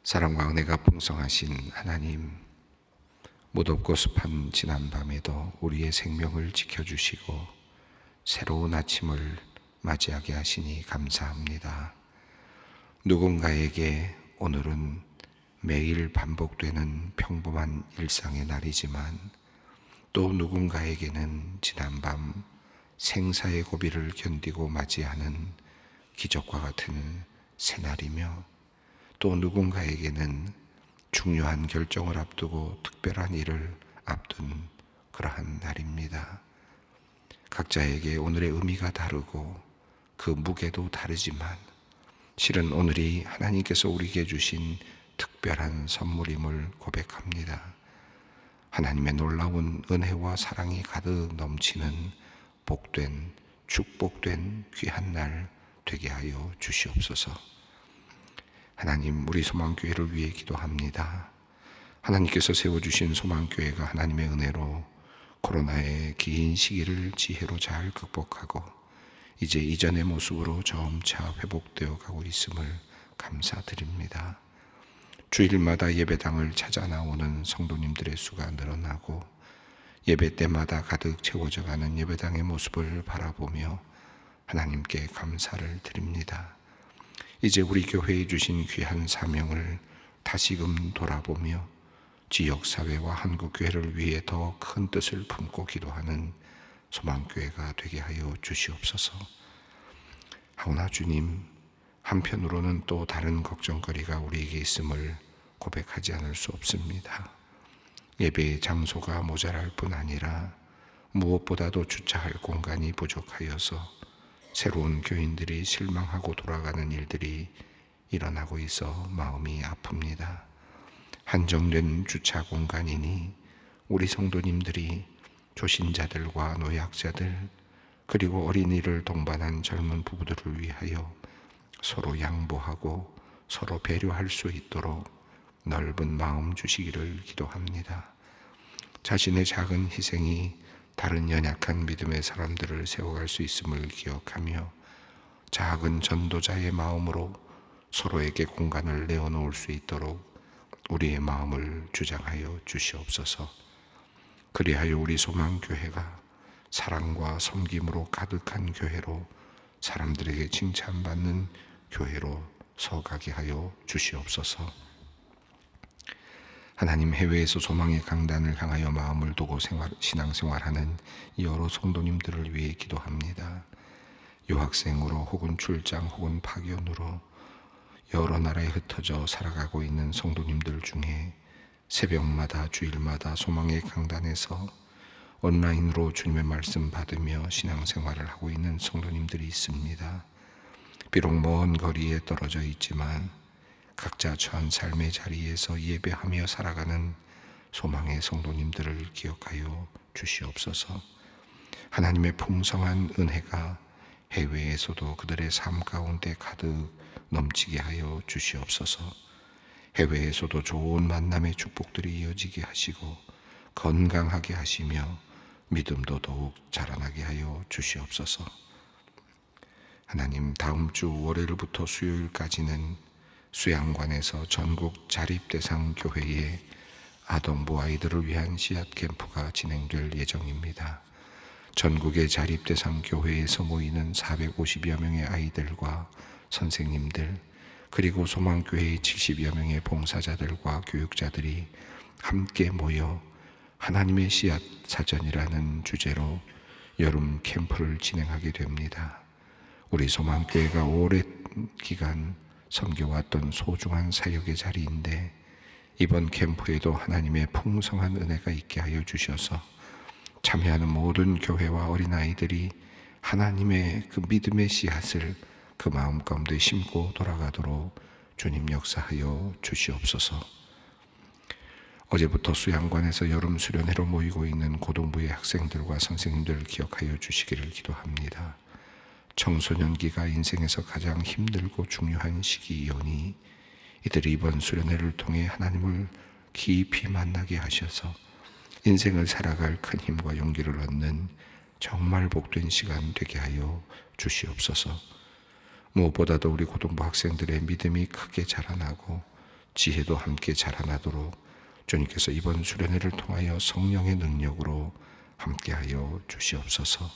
사랑과 은혜가 풍성하신 하나님, 무덥고 습한 지난 밤에도 우리의 생명을 지켜주시고 새로운 아침을 맞이하게 하시니 감사합니다. 누군가에게 오늘은 매일 반복되는 평범한 일상의 날이지만 또 누군가에게는 지난밤 생사의 고비를 견디고 맞이하는 기적과 같은 새날이며 또 누군가에게는 중요한 결정을 앞두고 특별한 일을 앞둔 그러한 날입니다. 각자에게 오늘의 의미가 다르고 그 무게도 다르지만 실은 오늘이 하나님께서 우리에게 주신 특별한 선물임을 고백합니다. 하나님의 놀라운 은혜와 사랑이 가득 넘치는 복된 축복된 귀한 날 되게 하여 주시옵소서. 하나님, 우리 소망교회를 위해 기도합니다. 하나님께서 세워주신 소망교회가 하나님의 은혜로 코로나의 긴 시기를 지혜로 잘 극복하고 이제 이전의 모습으로 점차 회복되어 가고 있음을 감사드립니다. 주일마다 예배당을 찾아 나오는 성도님들의 수가 늘어나고 예배 때마다 가득 채워져 가는 예배당의 모습을 바라보며 하나님께 감사를 드립니다. 이제 우리 교회에 주신 귀한 사명을 다시금 돌아보며 지역사회와 한국교회를 위해 더 큰 뜻을 품고 기도하는 소망교회가 되게 하여 주시옵소서. 하오나 주님, 한편으로는 또 다른 걱정거리가 우리에게 있음을 고백하지 않을 수 없습니다. 예배의 장소가 모자랄 뿐 아니라 무엇보다도 주차할 공간이 부족하여서 새로운 교인들이 실망하고 돌아가는 일들이 일어나고 있어 마음이 아픕니다. 한정된 주차 공간이니 우리 성도님들이 조신자들과 노약자들 그리고 어린이를 동반한 젊은 부부들을 위하여 서로 양보하고 서로 배려할 수 있도록 넓은 마음 주시기를 기도합니다. 자신의 작은 희생이 다른 연약한 믿음의 사람들을 세워갈 수 있음을 기억하며 작은 전도자의 마음으로 서로에게 공간을 내어놓을 수 있도록 우리의 마음을 주장하여 주시옵소서. 그리하여 우리 소망교회가 사랑과 섬김으로 가득한 교회로 사람들에게 칭찬받는 교회로 서가게 하여 주시옵소서. 하나님, 해외에서 소망의 강단을 향하여 마음을 두고 신앙생활하는 여러 성도님들을 위해 기도합니다. 유학생으로 혹은 출장 혹은 파견으로 여러 나라에 흩어져 살아가고 있는 성도님들 중에 새벽마다 주일마다 소망의 강단에서 온라인으로 주님의 말씀 받으며 신앙생활을 하고 있는 성도님들이 있습니다. 비록 먼 거리에 떨어져 있지만 각자 처한 삶의 자리에서 예배하며 살아가는 소망의 성도님들을 기억하여 주시옵소서. 하나님의 풍성한 은혜가 해외에서도 그들의 삶 가운데 가득 넘치게 하여 주시옵소서. 해외에서도 좋은 만남의 축복들이 이어지게 하시고 건강하게 하시며 믿음도 더욱 자라나게 하여 주시옵소서. 하나님, 다음 주 월요일부터 수요일까지는 수양관에서 전국 자립대상 교회의 아동부 아이들을 위한 씨앗 캠프가 진행될 예정입니다. 전국의 자립대상 교회에서 모이는 450여 명의 아이들과 선생님들 그리고 소망교회의 70여 명의 봉사자들과 교육자들이 함께 모여 하나님의 씨앗 사전이라는 주제로 여름 캠프를 진행하게 됩니다. 우리 소망교회가 오랜 기간 섬겨왔던 소중한 사역의 자리인데 이번 캠프에도 하나님의 풍성한 은혜가 있게 하여 주셔서 참여하는 모든 교회와 어린아이들이 하나님의 그 믿음의 씨앗을 그 마음 가운데 심고 돌아가도록 주님 역사하여 주시옵소서. 어제부터 수양관에서 여름 수련회로 모이고 있는 고등부의 학생들과 선생님들을 기억하여 주시기를 기도합니다. 청소년기가 인생에서 가장 힘들고 중요한 시기이오니 이들이 이번 수련회를 통해 하나님을 깊이 만나게 하셔서 인생을 살아갈 큰 힘과 용기를 얻는 정말 복된 시간 되게 하여 주시옵소서. 무엇보다도 우리 고등부 학생들의 믿음이 크게 자라나고 지혜도 함께 자라나도록 주님께서 이번 수련회를 통하여 성령의 능력으로 함께하여 주시옵소서.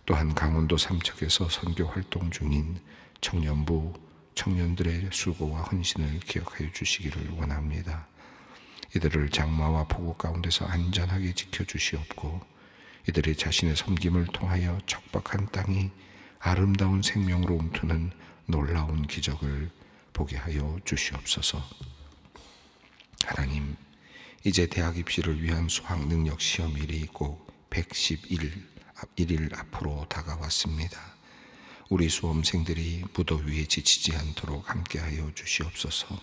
또한 강원도 삼척에서 선교 활동 중인 청년부 청년들의 수고와 헌신을 기억하여 주시기를 원합니다. 이들을 장마와 폭우 가운데서 안전하게 지켜주시옵고 이들의 자신의 섬김을 통하여 척박한 땅이 아름다운 생명으로 움트는 놀라운 기적을 보게 하여 주시옵소서. 하나님, 이제 대학 입시를 위한 수학 능력 시험일이 꼭 111일 앞으로 다가왔습니다. 우리 수험생들이 무더위에 지치지 않도록 함께하여 주시옵소서.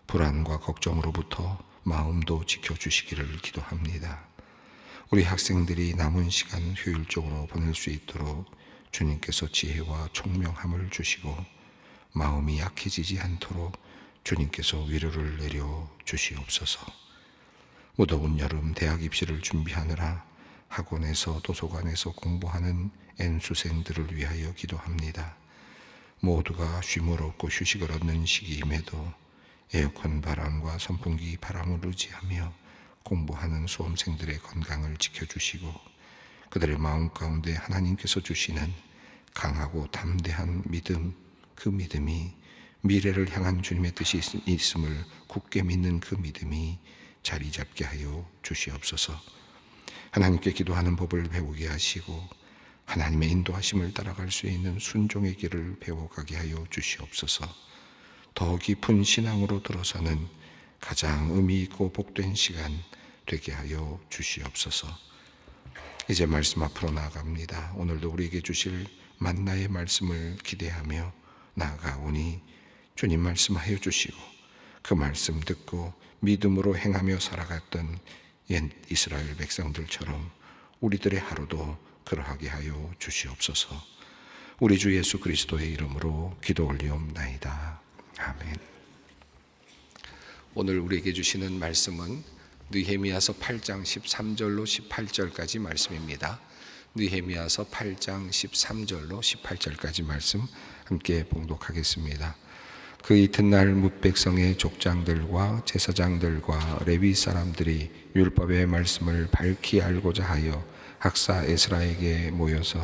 불안과 걱정으로부터 마음도 지켜주시기를 기도합니다. 우리 학생들이 남은 시간 효율적으로 보낼 수 있도록 주님께서 지혜와 총명함을 주시고 마음이 약해지지 않도록 주님께서 위로를 내려 주시옵소서. 무더운 여름 대학 입시를 준비하느라 학원에서 도서관에서 공부하는 N수생들을 위하여 기도합니다. 모두가 쉼을 얻고 휴식을 얻는 시기임에도 에어컨 바람과 선풍기 바람을 의지하며 공부하는 수험생들의 건강을 지켜주시고 그들의 마음 가운데 하나님께서 주시는 강하고 담대한 믿음, 그 믿음이 미래를 향한 주님의 뜻이 있음을 굳게 믿는 그 믿음이 자리 잡게 하여 주시옵소서. 하나님께 기도하는 법을 배우게 하시고 하나님의 인도하심을 따라갈 수 있는 순종의 길을 배워가게 하여 주시옵소서. 더 깊은 신앙으로 들어서는 가장 의미 있고 복된 시간 되게 하여 주시옵소서. 이제 말씀 앞으로 나아갑니다. 오늘도 우리에게 주실 만나의 말씀을 기대하며 나아가오니 주님 말씀하여 주시고 그 말씀 듣고 믿음으로 행하며 살아갔던 옛 이스라엘 백성들처럼 우리들의 하루도 그러하게 하여 주시옵소서. 우리 주 예수 그리스도의 이름으로 기도 올리옵나이다. 아멘. 오늘 우리에게 주시는 말씀은 느헤미야서 8장 13절로 18절까지 말씀입니다. 느헤미야서 8장 13절로 18절까지 말씀 함께 봉독하겠습니다. 그 이튿날 뭇백성의 족장들과 제사장들과 레위 사람들이 율법의 말씀을 밝히 알고자 하여 학사 에스라에게 모여서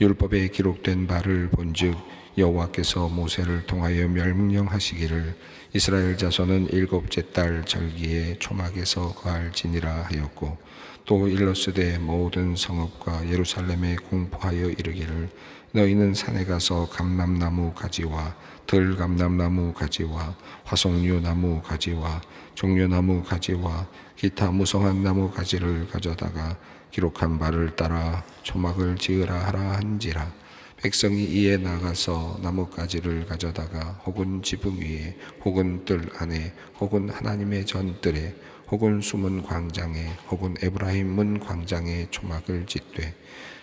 율법에 기록된 바를 본즉 여호와께서 모세를 통하여 명령하시기를 이스라엘 자손은 일곱째 달 절기에 초막에서 거할지니라 하였고 또 일러스되 모든 성읍과 예루살렘에 공포하여 이르기를 너희는 산에 가서 감람나무 가지와 들감람나무 가지와 화석류나무 가지와 종려나무 가지와 기타 무성한 나무 가지를 가져다가 기록한 바를 따라 초막을 지으라 하라 한지라. 백성이 이에 나가서 나뭇가지를 가져다가 혹은 지붕 위에 혹은 뜰 안에 혹은 하나님의 전뜰에 혹은 숨은 광장에 혹은 에브라임 문 광장에 초막을 짓되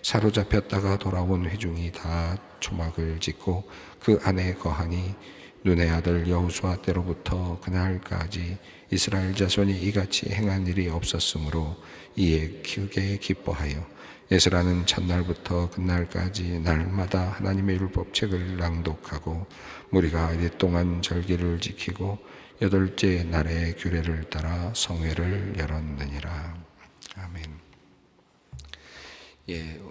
사로잡혔다가 돌아온 회중이 다 초막을 짓고 그 안에 거하니 눈의 아들 여호수아 때로부터 그날까지 이스라엘 자손이 이같이 행한 일이 없었으므로 이에 크게 기뻐하여 에스라는 첫날부터 그날까지 날마다 하나님의 율법책을 낭독하고 무리가 이래 동안 절기를 지키고 여덟째 날의 규례를 따라 성회를 열었느니라. 아멘.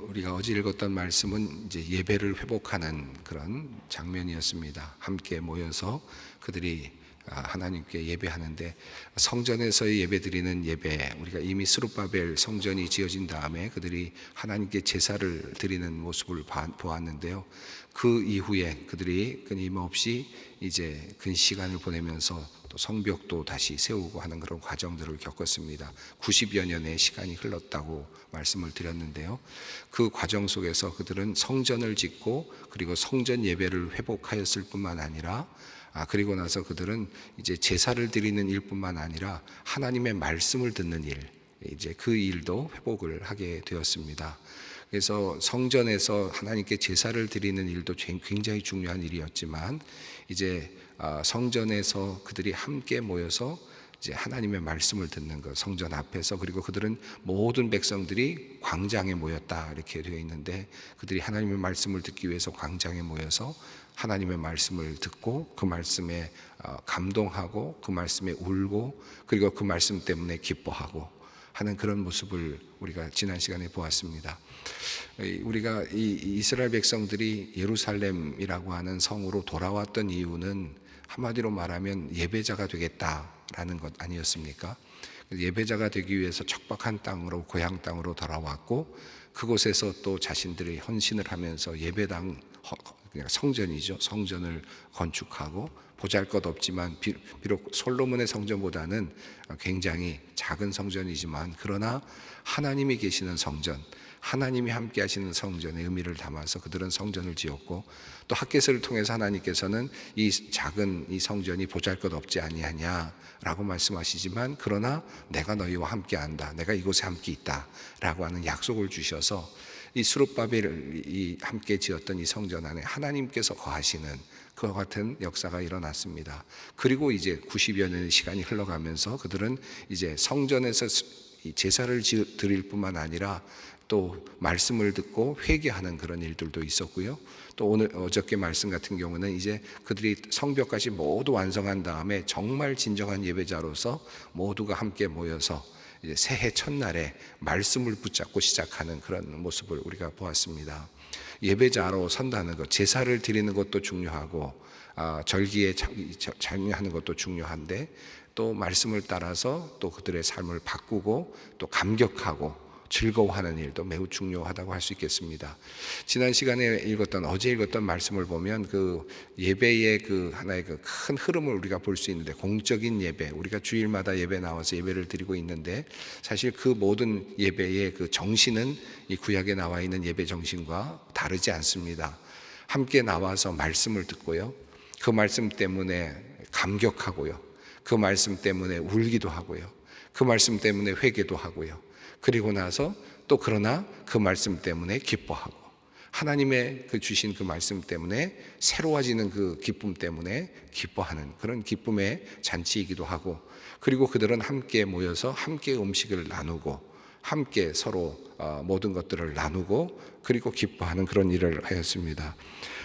우리가 어제 읽었던 말씀은 이제 예배를 회복하는 그런 장면이었습니다. 함께 모여서 그들이 하나님께 예배하는데 성전에서의 예배드리는 예배, 우리가 이미 스룹바벨 성전이 지어진 다음에 그들이 하나님께 제사를 드리는 모습을 보았는데요. 그 이후에 그들이 끊임없이 이제 근 시간을 보내면서 또 성벽도 다시 세우고 하는 그런 과정들을 겪었습니다. 90여 년의 시간이 흘렀다고 말씀을 드렸는데요. 그 과정 속에서 그들은 성전을 짓고 그리고 성전 예배를 회복하였을 뿐만 아니라 그리고 나서 그들은 이제 제사를 드리는 일뿐만 아니라 하나님의 말씀을 듣는 일, 이제 그 일도 회복을 하게 되었습니다. 그래서 성전에서 하나님께 제사를 드리는 일도 굉장히 중요한 일이었지만 이제 성전에서 그들이 함께 모여서 이제 하나님의 말씀을 듣는 것, 성전 앞에서. 그리고 그들은 모든 백성들이 광장에 모였다 이렇게 되어 있는데, 그들이 하나님의 말씀을 듣기 위해서 광장에 모여서 하나님의 말씀을 듣고 그 말씀에 감동하고 그 말씀에 울고 그리고 그 말씀 때문에 기뻐하고 하는 그런 모습을 우리가 지난 시간에 보았습니다. 우리가 이 이스라엘 백성들이 예루살렘이라고 하는 성으로 돌아왔던 이유는 한마디로 말하면 예배자가 되겠다라는 것 아니었습니까? 예배자가 되기 위해서 척박한 땅으로, 고향 땅으로 돌아왔고, 그곳에서 또 자신들이 헌신을 하면서 예배당, 그냥 성전이죠, 성전을 건축하고, 보잘것없지만 비록 솔로몬의 성전보다는 굉장히 작은 성전이지만, 그러나 하나님이 계시는 성전, 하나님이 함께 하시는 성전의 의미를 담아서 그들은 성전을 지었고, 또 핫게스를 통해서 하나님께서는 이 작은 이 성전이 보잘것없지 아니하냐라고 말씀하시지만, 그러나 내가 너희와 함께 한다, 내가 이곳에 함께 있다 라고 하는 약속을 주셔서 이 스룹바벨이 함께 지었던 이 성전 안에 하나님께서 거하시는 그와 같은 역사가 일어났습니다. 그리고 이제 90여 년의 시간이 흘러가면서 그들은 이제 성전에서 제사를 드릴 뿐만 아니라 또 말씀을 듣고 회개하는 그런 일들도 있었고요. 또 어저께 말씀 같은 경우는 이제 그들이 성벽까지 모두 완성한 다음에 정말 진정한 예배자로서 모두가 함께 모여서 이제 새해 첫날에 말씀을 붙잡고 시작하는 그런 모습을 우리가 보았습니다. 예배자로 선다는 것, 제사를 드리는 것도 중요하고 절기에 참여하는 것도 중요한데, 또 말씀을 따라서 또 그들의 삶을 바꾸고 또 감격하고 즐거워하는 일도 매우 중요하다고 할 수 있겠습니다. 지난 시간에 어제 읽었던 말씀을 보면 그 예배의 그 하나의 그 큰 흐름을 우리가 볼 수 있는데, 공적인 예배, 우리가 주일마다 예배 나와서 예배를 드리고 있는데, 사실 그 모든 예배의 그 정신은 이 구약에 나와 있는 예배 정신과 다르지 않습니다. 함께 나와서 말씀을 듣고요, 그 말씀 때문에 감격하고요, 그 말씀 때문에 울기도 하고요, 그 말씀 때문에 회개도 하고요, 그리고 나서 또 그러나 그 말씀 때문에 기뻐하고, 하나님의 그 주신 그 말씀 때문에 새로워지는 그 기쁨 때문에 기뻐하는 그런 기쁨의 잔치이기도 하고, 그리고 그들은 함께 모여서 함께 음식을 나누고 함께 서로 모든 것들을 나누고 그리고 기뻐하는 그런 일을 하였습니다.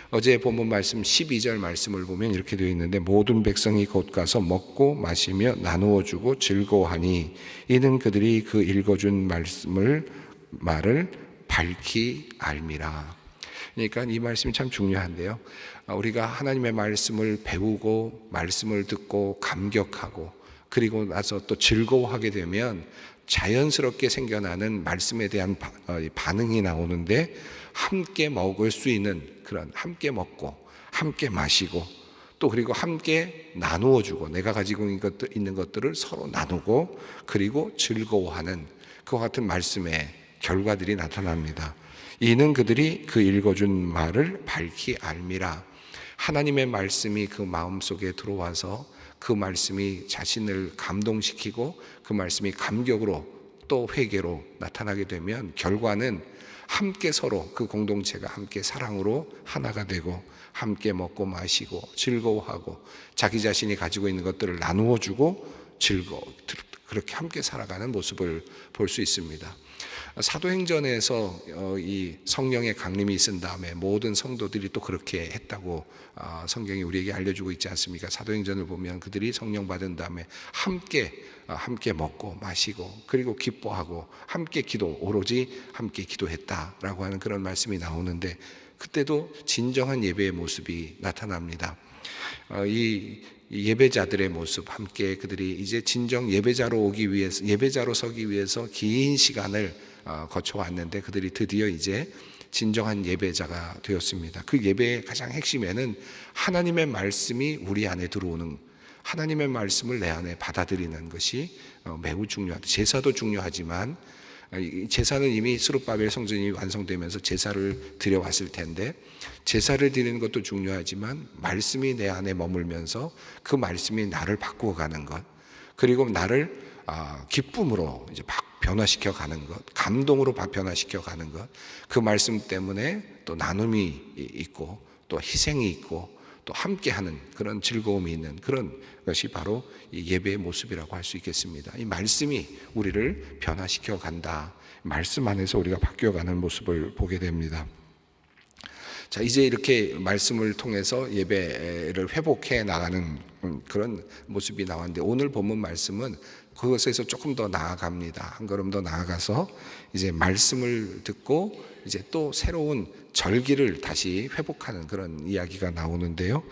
어제 본문 말씀 12절 말씀을 보면 이렇게 되어 있는데, 모든 백성이 곧 가서 먹고 마시며 나누어 주고 즐거워하니 이는 그들이 그 읽어준 말을 밝히 알미라. 그러니까 이 말씀이 참 중요한데요, 우리가 하나님의 말씀을 배우고 말씀을 듣고 감격하고 그리고 나서 또 즐거워하게 되면 자연스럽게 생겨나는 말씀에 대한 반응이 나오는데, 함께 먹을 수 있는 그런, 함께 먹고 함께 마시고 또 그리고 함께 나누어 주고, 내가 가지고 있는 것들을 서로 나누고 그리고 즐거워하는 그와 같은 말씀의 결과들이 나타납니다. 이는 그들이 그 읽어준 말을 밝히 알미라. 하나님의 말씀이 그 마음속에 들어와서 그 말씀이 자신을 감동시키고 그 말씀이 감격으로 또 회개로 나타나게 되면, 결과는 함께 서로 그 공동체가 함께 사랑으로 하나가 되고 함께 먹고 마시고 즐거워하고 자기 자신이 가지고 있는 것들을 나누어 주고 그렇게 함께 살아가는 모습을 볼 수 있습니다. 사도행전에서 이 성령의 강림이 있은 다음에 모든 성도들이 또 그렇게 했다고 성경이 우리에게 알려주고 있지 않습니까? 사도행전을 보면 그들이 성령 받은 다음에 함께 먹고 마시고 그리고 기뻐하고 함께 오로지 함께 기도했다라고 하는 그런 말씀이 나오는데, 그때도 진정한 예배의 모습이 나타납니다. 이 예배자들의 모습, 함께 그들이 이제 진정 예배자로 서기 위해서 긴 시간을 거쳐왔는데, 그들이 드디어 이제 진정한 예배자가 되었습니다. 그 예배의 가장 핵심에는 하나님의 말씀이 우리 안에 들어오는, 하나님의 말씀을 내 안에 받아들이는 것이 매우 중요하다. 제사도 중요하지만, 제사는 이미 스룹바벨 성전이 완성되면서 제사를 드려왔을 텐데, 제사를 드리는 것도 중요하지만 말씀이 내 안에 머물면서 그 말씀이 나를 바꾸어 가는 것, 그리고 나를 기쁨으로 이제 변화시켜 가는 것, 감동으로 변화시켜 가는 것, 그 말씀 때문에 또 나눔이 있고 또 희생이 있고 또 함께하는 그런 즐거움이 있는 그런 것이 바로 이 예배의 모습이라고 할 수 있겠습니다. 이 말씀이 우리를 변화시켜 간다. 말씀 안에서 우리가 바뀌어가는 모습을 보게 됩니다. 자, 이제 이렇게 말씀을 통해서 예배를 회복해 나가는 그런 모습이 나왔는데, 오늘 본문 말씀은 그것에서 조금 더 나아갑니다. 한 걸음 더 나아가서 이제 말씀을 듣고 이제 또 새로운 절기를 다시 회복하는 그런 이야기가 나오는데요.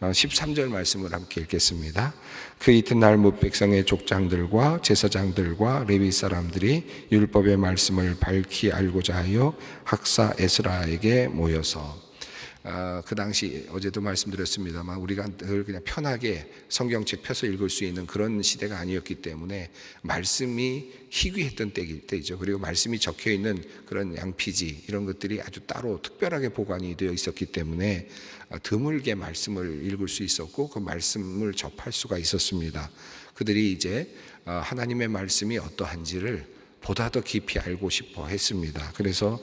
13절 말씀을 함께 읽겠습니다. 그 이튿날 뭇 백성의 족장들과 제사장들과 레위 사람들이 율법의 말씀을 밝히 알고자 하여 학사 에스라에게 모여서, 그 당시 어제도 말씀드렸습니다만 우리가 늘 그냥 편하게 성경책 펴서 읽을 수 있는 그런 시대가 아니었기 때문에 말씀이 희귀했던 때이죠. 그리고 말씀이 적혀 있는 그런 양피지 이런 것들이 아주 따로 특별하게 보관이 되어 있었기 때문에 드물게 말씀을 읽을 수 있었고 그 말씀을 접할 수가 있었습니다. 그들이 이제 하나님의 말씀이 어떠한지를 보다 더 깊이 알고 싶어 했습니다. 그래서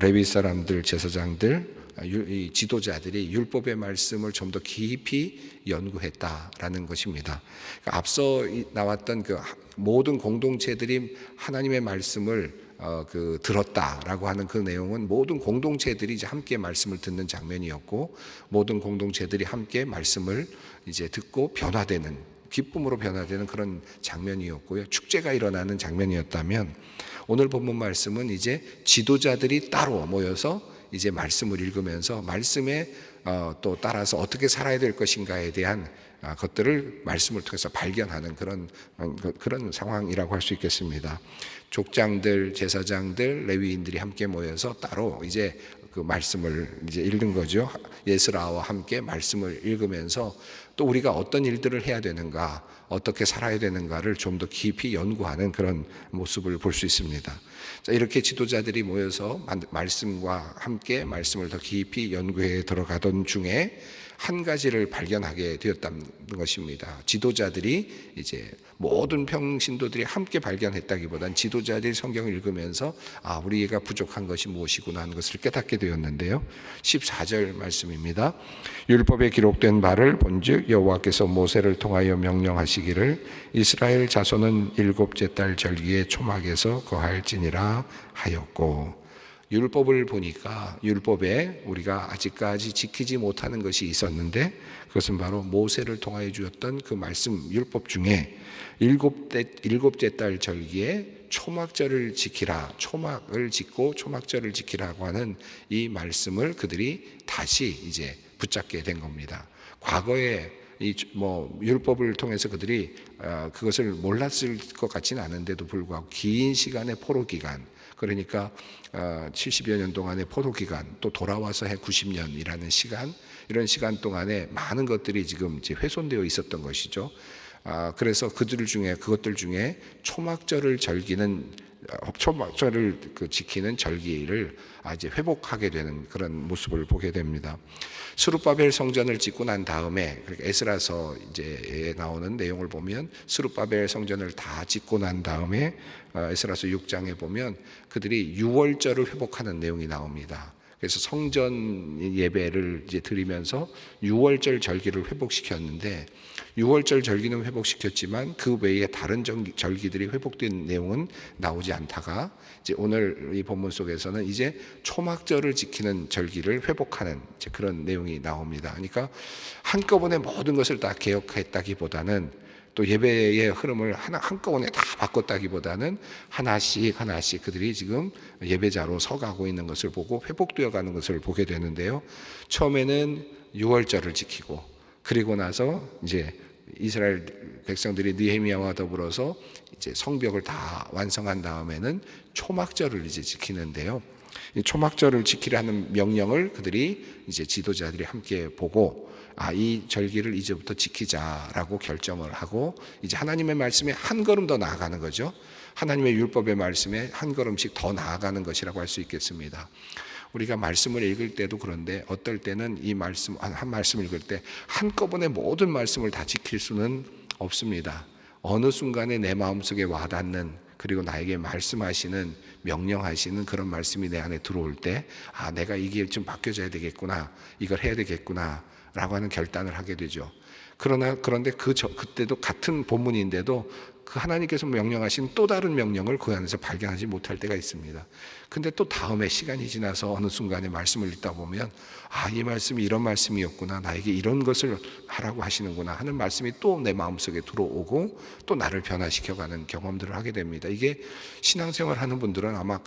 레위 사람들, 제사장들, 이 지도자들이 율법의 말씀을 좀 더 깊이 연구했다라는 것입니다. 그러니까 앞서 나왔던 그 모든 공동체들이 하나님의 말씀을 들었다라고 하는 그 내용은 모든 공동체들이 이제 함께 말씀을 듣는 장면이었고, 모든 공동체들이 함께 말씀을 이제 듣고 변화되는, 기쁨으로 변화되는 그런 장면이었고요. 축제가 일어나는 장면이었다면, 오늘 본문 말씀은 이제 지도자들이 따로 모여서 이제 말씀을 읽으면서 말씀에 또 따라서 어떻게 살아야 될 것인가에 대한 것들을 말씀을 통해서 발견하는 그런 상황이라고 할 수 있겠습니다. 족장들, 제사장들, 레위인들이 함께 모여서 따로 이제 그 말씀을 이제 읽는 거죠. 예스라와 함께 말씀을 읽으면서 또 우리가 어떤 일들을 해야 되는가, 어떻게 살아야 되는가를 좀 더 깊이 연구하는 그런 모습을 볼 수 있습니다. 자, 이렇게 지도자들이 모여서 말씀과 함께 말씀을 더 깊이 연구해 들어가던 중에 한 가지를 발견하게 되었다는 것입니다. 지도자들이 이제 모든 평신도들이 함께 발견했다기보단 지도자들이 성경을 읽으면서 우리가 부족한 것이 무엇이구나 하는 것을 깨닫게 되었는데요. 14절 말씀입니다. 율법에 기록된 바를 본즉 여호와께서 모세를 통하여 명령하시기를 이스라엘 자손은 일곱째 달 절기에 초막에서 거할지니라 하였고, 율법을 보니까 율법에 우리가 아직까지 지키지 못하는 것이 있었는데 그것은 바로 모세를 통하여 주었던 그 말씀 율법 중에 일곱째 달 절기에 초막절을 지키라, 초막을 짓고 초막절을 지키라고 하는 이 말씀을 그들이 다시 이제 붙잡게 된 겁니다. 과거에 율법을 통해서 그들이 그것을 몰랐을 것 같지는 않은데도 불구하고 긴 시간의 포로 기간, 그러니까 70여 년 동안의 포로 기간, 또 돌아와서 해 90년이라는 시간, 이런 시간 동안에 많은 것들이 지금 이제 훼손되어 있었던 것이죠. 그래서 그것들 중에 초막절을 지키는 절기를 이제 회복하게 되는 그런 모습을 보게 됩니다. 스룹바벨 성전을 짓고 난 다음에, 그러니까 에스라서 이제 나오는 내용을 보면 스룹바벨 성전을 다 짓고 난 다음에 에스라서 6장에 보면 그들이 유월절을 회복하는 내용이 나옵니다. 그래서 성전 예배를 이제 드리면서 유월절 절기를 회복시켰는데, 유월절 절기는 회복시켰지만 그 외에 다른 절기들이 회복된 내용은 나오지 않다가 이제 오늘 이 본문 속에서는 이제 초막절을 지키는 절기를 회복하는 이제 그런 내용이 나옵니다. 그러니까 한꺼번에 모든 것을 다 개혁했다기보다는, 또 예배의 흐름을 한꺼번에 다 바꿨다기보다는 하나씩 그들이 지금 예배자로 서가고 있는 것을 보고 회복되어 가는 것을 보게 되는데요. 처음에는 유월절을 지키고, 그리고 나서 이제 이스라엘 백성들이 느헤미야와 더불어서 이제 성벽을 다 완성한 다음에는 초막절을 이제 지키는데요. 이 초막절을 지키라는 명령을 그들이 이제 지도자들이 함께 보고, 이 절기를 이제부터 지키자라고 결정을 하고 이제 하나님의 말씀에 한 걸음 더 나아가는 거죠. 하나님의 율법의 말씀에 한 걸음씩 더 나아가는 것이라고 할 수 있겠습니다. 우리가 말씀을 읽을 때도 그런데 어떨 때는 이 말씀, 한 말씀 읽을 때 한꺼번에 모든 말씀을 다 지킬 수는 없습니다. 어느 순간에 내 마음속에 와닿는, 그리고 나에게 말씀하시는, 명령하시는 그런 말씀이 내 안에 들어올 때 내가 이게 좀 바뀌어져야 되겠구나, 이걸 해야 되겠구나 라고 하는 결단을 하게 되죠. 그런데 그때도 같은 본문인데도 그 하나님께서 명령하신 또 다른 명령을 그 안에서 발견하지 못할 때가 있습니다. 근데 또 다음에 시간이 지나서 어느 순간에 말씀을 읽다 보면 이 말씀이 이런 말씀이었구나, 나에게 이런 것을 하라고 하시는구나 하는 말씀이 또 내 마음속에 들어오고 또 나를 변화시켜가는 경험들을 하게 됩니다. 이게 신앙생활 하는 분들은 아마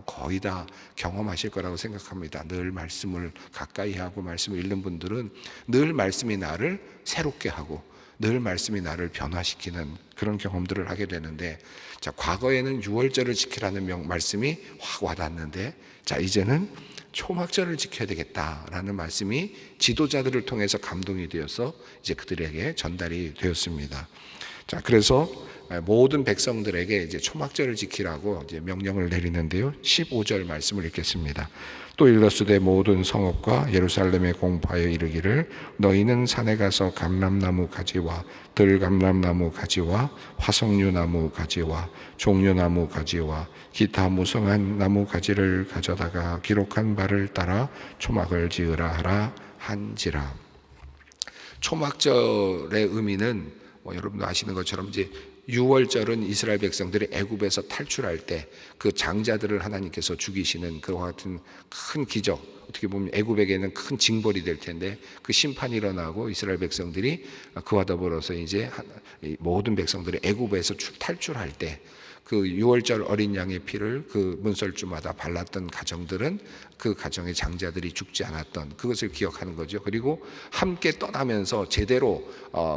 거의 다 경험하실 거라고 생각합니다. 늘 말씀을 가까이 하고 말씀을 읽는 분들은 늘 말씀이 나를 새롭게 하고 늘 말씀이 나를 변화시키는 그런 경험들을 하게 되는데, 자, 과거에는 유월절을 지키라는 말씀이 확 와닿는데, 자, 이제는 초막절을 지켜야 되겠다라는 말씀이 지도자들을 통해서 감동이 되어서 이제 그들에게 전달이 되었습니다. 자, 그래서 모든 백성들에게 이제 초막절을 지키라고 이제 명령을 내리는데요. 15절 말씀을 읽겠습니다. 또 일러스되 모든 성읍과 예루살렘에 공포하여 이르기를 너희는 산에 가서 감람나무 가지와 들감람나무 가지와 화석류나무 가지와 종려나무 가지와 기타 무성한 나무 가지를 가져다가 기록한 바를 따라 초막을 지으라 하라 한지라. 초막절의 의미는 여러분도 아시는 것처럼 이제 유월절은 이스라엘 백성들이 애굽에서 탈출할 때 그 장자들을 하나님께서 죽이시는 그와 같은 큰 기적, 어떻게 보면 애굽에게는 큰 징벌이 될 텐데 그 심판이 일어나고 이스라엘 백성들이 그와 더불어서 이제 모든 백성들이 애굽에서 탈출할 때 그 유월절 어린 양의 피를 그 문설주마다 발랐던 가정들은 그 가정의 장자들이 죽지 않았던 그것을 기억하는 거죠. 그리고 함께 떠나면서 제대로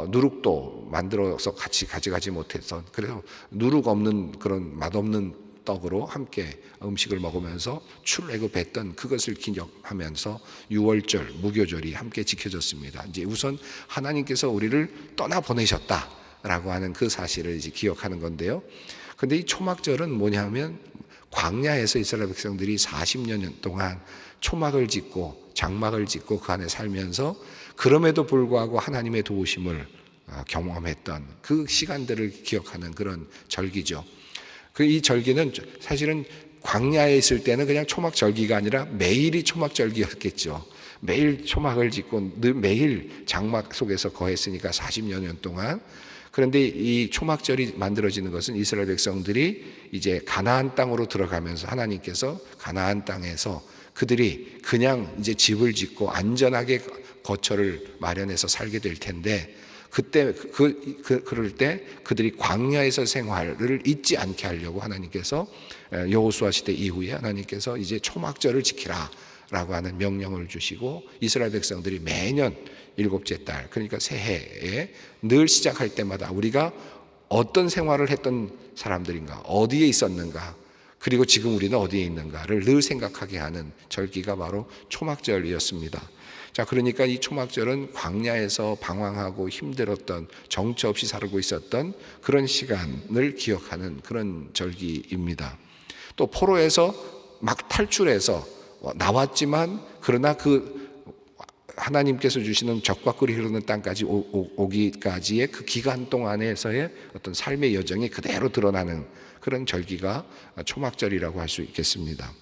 누룩도 만들어서 같이 가져가지 못해서, 그래서 누룩 없는 그런 맛없는 떡으로 함께 음식을 먹으면서 출애굽했던 그것을 기념하면서 유월절 무교절이 함께 지켜졌습니다. 이제 우선 하나님께서 우리를 떠나 보내셨다라고 하는 그 사실을 이제 기억하는 건데요. 근데 이 초막절은 뭐냐면 광야에서 이스라엘 백성들이 40년 동안 초막을 짓고 장막을 짓고 그 안에 살면서 그럼에도 불구하고 하나님의 도우심을 경험했던 그 시간들을 기억하는 그런 절기죠. 이 절기는 사실은 광야에 있을 때는 그냥 초막절기가 아니라 매일이 초막절기였겠죠. 매일 초막을 짓고 매일 장막 속에서 거했으니까 40여 년 동안. 그런데 이 초막절이 만들어지는 것은 이스라엘 백성들이 이제 가나안 땅으로 들어가면서 하나님께서 가나안 땅에서 그들이 그냥 이제 집을 짓고 안전하게 거처를 마련해서 살게 될 텐데, 그때 그럴 때 그들이 광야에서 생활을 잊지 않게 하려고 하나님께서 여호수아 시대 이후에 하나님께서 이제 초막절을 지키라라고 하는 명령을 주시고 이스라엘 백성들이 매년 일곱째 달, 그러니까 새해에 늘 시작할 때마다 우리가 어떤 생활을 했던 사람들인가, 어디에 있었는가, 그리고 지금 우리는 어디에 있는가를 늘 생각하게 하는 절기가 바로 초막절이었습니다. 자, 그러니까 이 초막절은 광야에서 방황하고 힘들었던, 정처 없이 살고 있었던 그런 시간을 기억하는 그런 절기입니다. 또 포로에서 막 탈출해서 나왔지만 그러나 그 하나님께서 주시는 적과 꿀이 흐르는 땅까지 오기까지의 그 기간 동안에서의 어떤 삶의 여정이 그대로 드러나는 그런 절기가 초막절이라고 할 수 있겠습니다.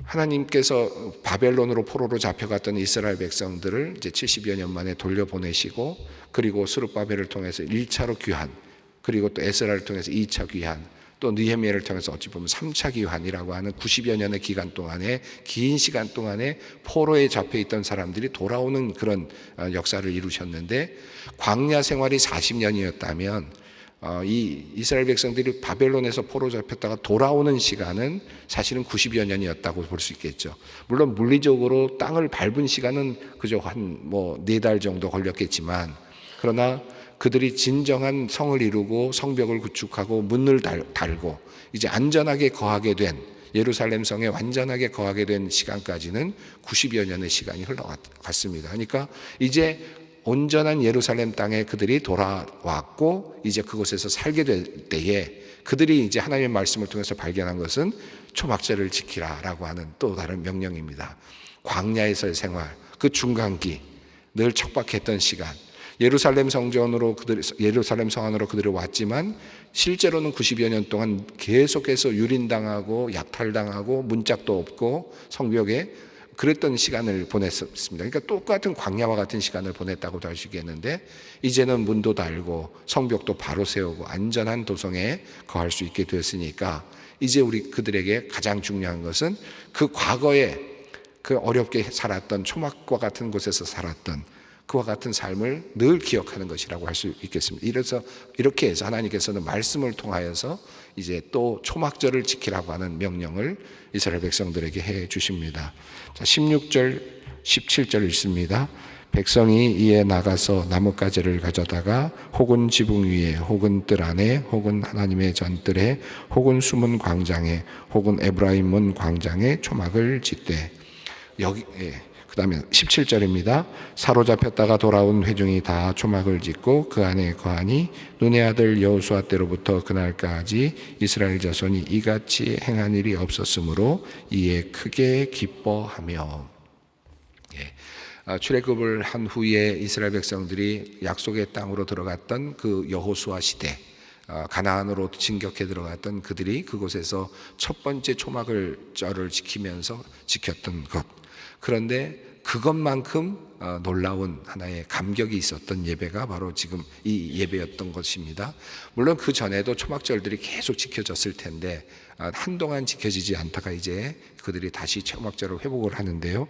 하나님께서 바벨론으로 포로로 잡혀갔던 이스라엘 백성들을 이제 70여 년 만에 돌려보내시고, 그리고 스룹바벨을 통해서 1차로 귀환, 그리고 또 에스라를 통해서 2차 귀환, 또 느헤미야를 통해서 어찌 보면 3차 귀환이라고 하는 90여 년의 기간 동안에, 긴 시간 동안에 포로에 잡혀있던 사람들이 돌아오는 그런 역사를 이루셨는데, 광야 생활이 40년이었다면 이 이스라엘 백성들이 바벨론에서 포로 잡혔다가 돌아오는 시간은 사실은 90여 년이었다고 볼 수 있겠죠. 물론 물리적으로 땅을 밟은 시간은 그저 한 4달 정도 걸렸겠지만, 그러나 그들이 진정한 성을 이루고 성벽을 구축하고 문을 달고 이제 안전하게 거하게 된, 예루살렘 성에 완전하게 거하게 된 시간까지는 90여 년의 시간이 흘러갔습니다. 그러니까 이제 온전한 예루살렘 땅에 그들이 돌아왔고 이제 그곳에서 살게 될 때에 그들이 이제 하나님의 말씀을 통해서 발견한 것은 초막절을 지키라라고 하는 또 다른 명령입니다. 광야에서의 생활, 그 중간기, 늘 척박했던 시간, 예루살렘 성 안으로 그들이 왔지만 실제로는 90여 년 동안 계속해서 유린당하고 약탈당하고 문짝도 없고 성벽에 그랬던 시간을 보냈습니다. 그러니까 똑같은 광야와 같은 시간을 보냈다고도 할 수 있겠는데, 이제는 문도 달고 성벽도 바로 세우고 안전한 도성에 거할 수 있게 되었으니까 이제 우리 그들에게 가장 중요한 것은 그 과거에 그 어렵게 살았던 초막과 같은 곳에서 살았던 그와 같은 삶을 늘 기억하는 것이라고 할 수 있겠습니다. 이렇게 해서 하나님께서는 말씀을 통하여서 이제 또 초막절을 지키라고 하는 명령을 이스라엘 백성들에게 해 주십니다. 자, 16절, 17절 읽습니다. 백성이 이에 나가서 나뭇가지를 가져다가 혹은 지붕 위에 혹은 뜰 안에 혹은 하나님의 전뜰에 혹은 숨은 광장에 혹은 에브라임 문 광장에 초막을 짓되, 여기 그다음에 17절입니다. 사로잡혔다가 돌아온 회중이 다 초막을 짓고 그 안에 거하니 눈의 아들 여호수아 때로부터 그날까지 이스라엘 자손이 이같이 행한 일이 없었으므로 이에 크게 기뻐하며. 출애굽을 한 후에 이스라엘 백성들이 약속의 땅으로 들어갔던 그 여호수아 시대, 가나안으로 진격해 들어갔던 그들이 그곳에서 첫 번째 초막을 절을 지키면서 지켰던 것, 그런데 그것만큼 놀라운 하나의 감격이 있었던 예배가 바로 지금 이 예배였던 것입니다. 물론 그 전에도 초막절들이 계속 지켜졌을 텐데 한동안 지켜지지 않다가 이제 그들이 다시 초막절을 회복을 하는데요,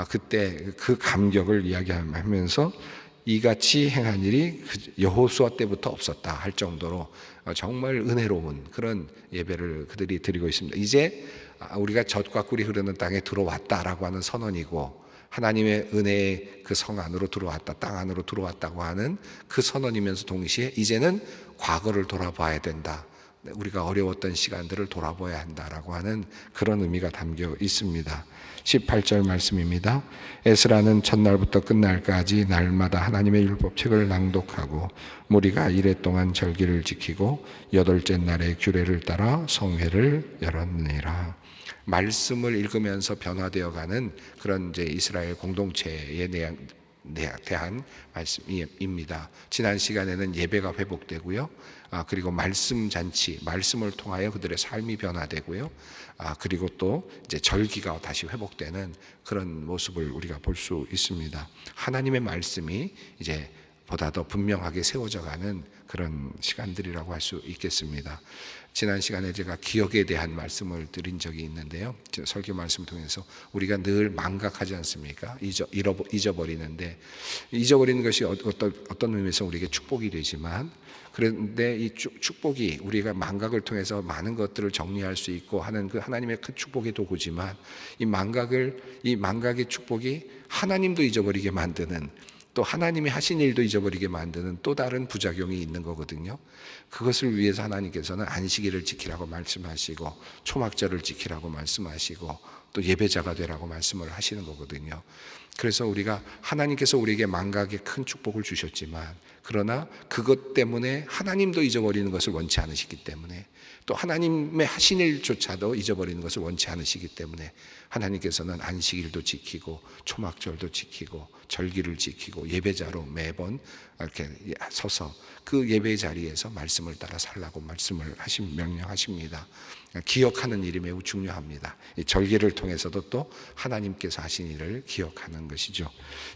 그때 그 감격을 이야기하면서 이같이 행한 일이 여호수아 때부터 없었다 할 정도로 정말 은혜로운 그런 예배를 그들이 드리고 있습니다. 이제 우리가 젖과 꿀이 흐르는 땅에 들어왔다라고 하는 선언이고, 하나님의 은혜의 그 성 안으로 들어왔다, 땅 안으로 들어왔다고 하는 그 선언이면서 동시에 이제는 과거를 돌아봐야 된다, 우리가 어려웠던 시간들을 돌아봐야 한다라고 하는 그런 의미가 담겨 있습니다. 18절 말씀입니다. 에스라는 첫날부터 끝날까지 날마다 하나님의 율법책을 낭독하고 무리가 이레 동안 절기를 지키고 여덟째 날에 규례를 따라 성회를 열었느니라. 말씀을 읽으면서 변화되어가는 그런 이제 이스라엘 공동체에 대한 말씀입니다. 지난 시간에는 예배가 회복되고요, 그리고 말씀 잔치, 말씀을 통하여 그들의 삶이 변화되고요, 그리고 또 이제 절기가 다시 회복되는 그런 모습을 우리가 볼 수 있습니다. 하나님의 말씀이 이제 보다 더 분명하게 세워져가는 그런 시간들이라고 할 수 있겠습니다. 지난 시간에 제가 기억에 대한 말씀을 드린 적이 있는데요, 설교 말씀을 통해서 우리가 늘 망각하지 않습니까? 잊어버리는데, 잊어버리는 것이 어떤 의미에서 우리에게 축복이 되지만, 그런데 이 축복이 우리가 망각을 통해서 많은 것들을 정리할 수 있고 하는 그 하나님의 큰 축복의 도구지만, 이 망각의 축복이 하나님도 잊어버리게 만드는, 또 하나님이 하신 일도 잊어버리게 만드는 또 다른 부작용이 있는 거거든요. 그것을 위해서 하나님께서는 안식일을 지키라고 말씀하시고 초막절을 지키라고 말씀하시고 또 예배자가 되라고 말씀을 하시는 거거든요. 그래서 우리가 하나님께서 우리에게 망각의 큰 축복을 주셨지만, 그러나 그것 때문에 하나님도 잊어버리는 것을 원치 않으시기 때문에, 또 하나님의 하신 일조차도 잊어버리는 것을 원치 않으시기 때문에 하나님께서는 안식일도 지키고 초막절도 지키고 절기를 지키고 예배자로 매번 이렇게 서서 그 예배 자리에서 말씀을 따라 살라고 명령하십니다. 기억하는 일이 매우 중요합니다. 이 절기를 통해서도 또 하나님께서 하신 일을 기억하는 것이죠.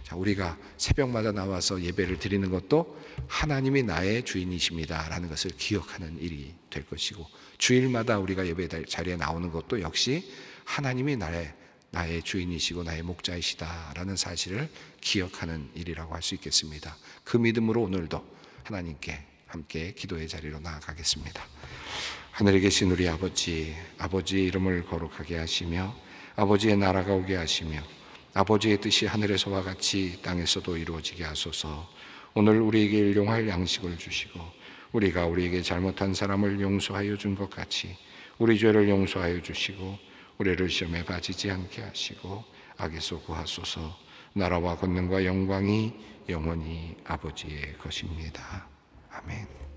자, 우리가 새벽마다 나와서 예배를 드리는 것도 하나님이 나의 주인이십니다라는 것을 기억하는 일이 될 것이고, 주일마다 우리가 예배 자리에 나오는 것도 역시 하나님이 나의 주인이시고 나의 목자이시다라는 사실을 기억하는 일이라고 할 수 있겠습니다. 그 믿음으로 오늘도 하나님께 함께 기도의 자리로 나아가겠습니다. 하늘에 계신 우리 아버지, 아버지의 이름을 거룩하게 하시며 아버지의 나라가 오게 하시며 아버지의 뜻이 하늘에서와 같이 땅에서도 이루어지게 하소서. 오늘 우리에게 일용할 양식을 주시고 우리가 우리에게 잘못한 사람을 용서하여 준 것 같이 우리 죄를 용서하여 주시고 우리를 시험에 빠지지 않게 하시고 악에서 구하소서. 나라와 권능과 영광이 영원히 아버지의 것입니다. 아멘.